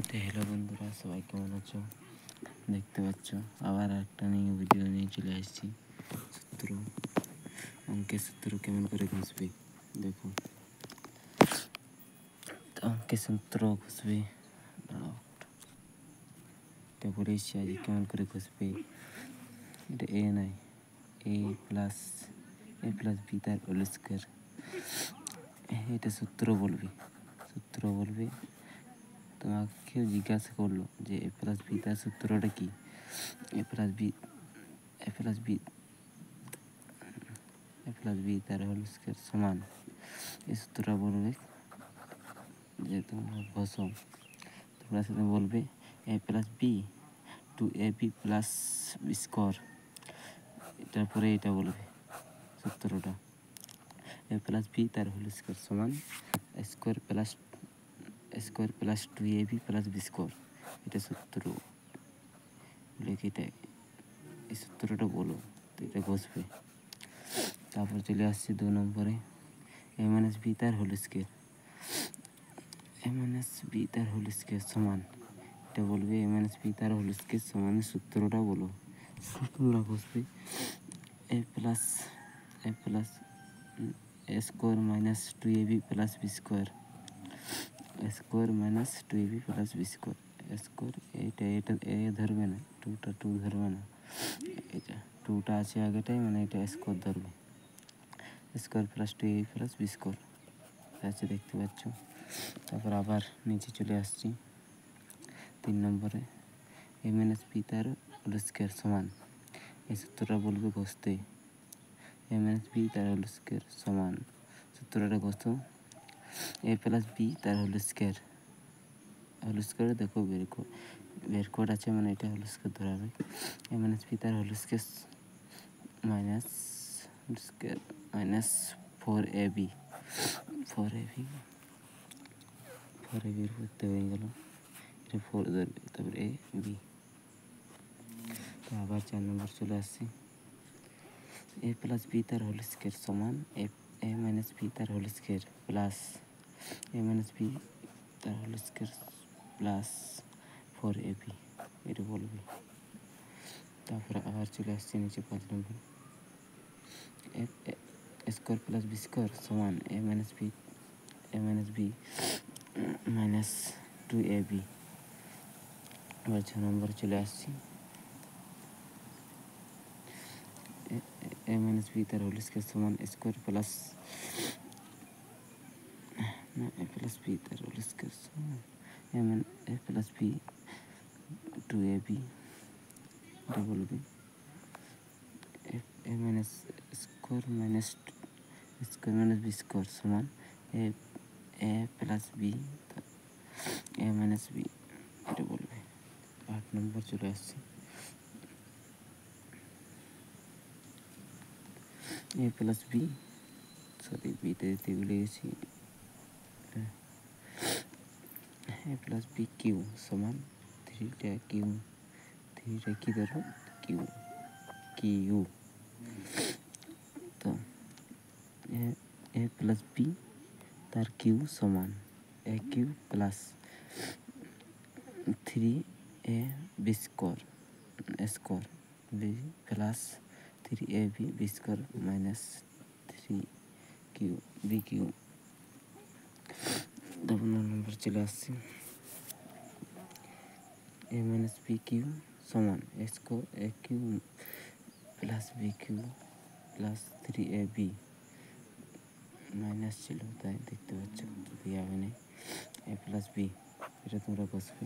তো হ্যালো বন্ধুরা, সবাই কেমন আছো? দেখতে পাচ্ছ আবার একটা নিয়ে ভিডিও নিয়ে চলে আসছি। সূত্র, অঙ্কের সূত্র কেমন করে ঘষবে দেখো। তো অঙ্কের সূত্র ঘষবে, এটা বলেছি আজ কেমন করে ঘষবে। এটা এ নয়, এ প্লাস বি তার হোল স্কয়ার, এটা সূত্র বলবে। তোমাকে কেউ জিজ্ঞাসা করলো যে এ প্লাস বি তার সূত্রটা কি, এ প্লাস বি তার হোল স্কয়ার সমান, এই সূত্রটা বলবে যে তোমরা ঘষো। তোমরা সেটা বলবে এ plus B two A B plus B square, তারপরে এটা বলবে সূত্রটা এ প্লাস বি তার হোল স্কোয়ার সমান square plus two A B plus B square, এটা সূত্র লিখে এই সূত্রটা বলো, তো এটা ঘষবে। তারপর চলে আসছে 2 নম্বরে, এ মাইনাস বি তার হোল স্কয়ার সমান, এটা বলবে এ মাইনাস বি তার হোল স্কয়ার সমান, সূত্রটা বলো। সূত্রটা ঘষবে A plus A square minus two A B plus B square, square এটা এ ধরবে না, টু ধরবে না, এটা টুটা আছে আগেটাই, মানে এটা স্কোয়ার ধরবে। Square plus two A B plus B square আছে, দেখতে পাচ্ছ। তারপর আবার নিচে চলে আসছি 3 নম্বরে, এ মাইনাস বি তার হোল স্কয়ার সমান, এই সূত্রটা বলবে ঘষতে। এ মাইনাস বি তার হোল স্কয়ার সমান, সূত্রটা ঘষো। এ প্লাস বি তার হোল স্কয়ার দেখো বের কোড আছে, মানে এটা হোল স্কয়ার ধরা হবে। এ মাইনাস বি তার হোল স্কয়ার মাইনাস 4ab করতে হয়ে গেল, এটা 4 ধরবে, তারপরে এ বি। তো আবার 4 নম্বর চলে আসছি, এ প্লাস বি তার হোল স্কয়ার সমান এ মাইনাস বি তার হোল স্কয়ার প্লাস এ মাইনাস বি তার হোল স্কয়ার প্লাস 4ab, এটা বলবে। তারপরে আবার চলে আসছে নিচে 5 নম্বর, স্কোয়ার প্লাস বি স্কোয়ার সমান এ মাইনাস বি মাইনাস 2ab। আবার 6 নম্বর চলে আসছি, এ মাইনাস বি তার হোল স্কয়ার সমান স্কোয়ার প্লাস বি তার হোল স্কয়ার সমান এ প্লাস বি 2ab, এটা বলবে। A minus square minus B square সমান A plus B A minus B, এটা বলবে। 8 নম্বর চলে আসছে, এ প্লাস বি বিতে দিতে ভুলে গেছি, এ প্লাস বি কিউ সমান থ্রিটা কি ধরো কিউ। তো এ প্লাস বি তার কিউ সমান A cube plus 3a B square B plus 3ab B square minus 3 B cube. 9 number চলে আসছে, এ মাইনাস বি কিউ সমান A cube plus B cube plus 3ab, minus ছিল তাই দেখতে পাচ্ছ, দিয়ে হবে না। এ প্লাস বি, এটা তোমরা বসবে।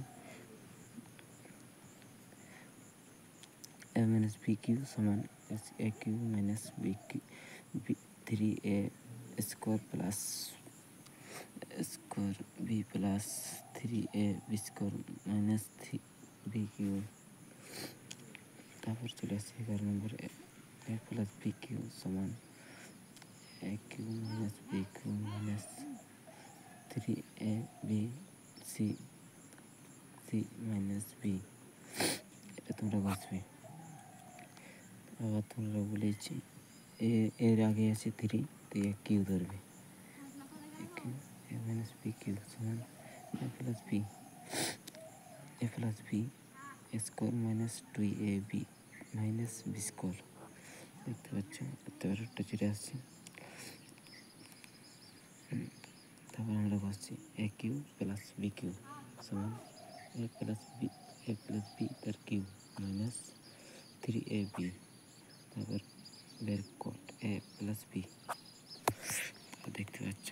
এ মাইনাস বি কিউ সমান A cube minus B 3a square plus B plus 3a B square minus B cube. তারপর চলে আসছে 11 number, A plus B cube সমান A cube minus B cube minus 3a B C minus B, এটা তোমরা বসবে। আবার তোমরা বলেছি এর আগে আছে 3, তো এ কিউ ধরবে, এ মাইনাস বি কিউ সমান A plus B A plus B square minus 2ab minus B square. দেখতে পাচ্ছ এবার একটা চিটে আসছে। তারপর আমরা বসছি A cube plus B cube সমান এ প্লাস বি তার কিউ মাইনাস 3ab। তারপর বের কর এ প্লাস বি। দেখতে পাচ্ছ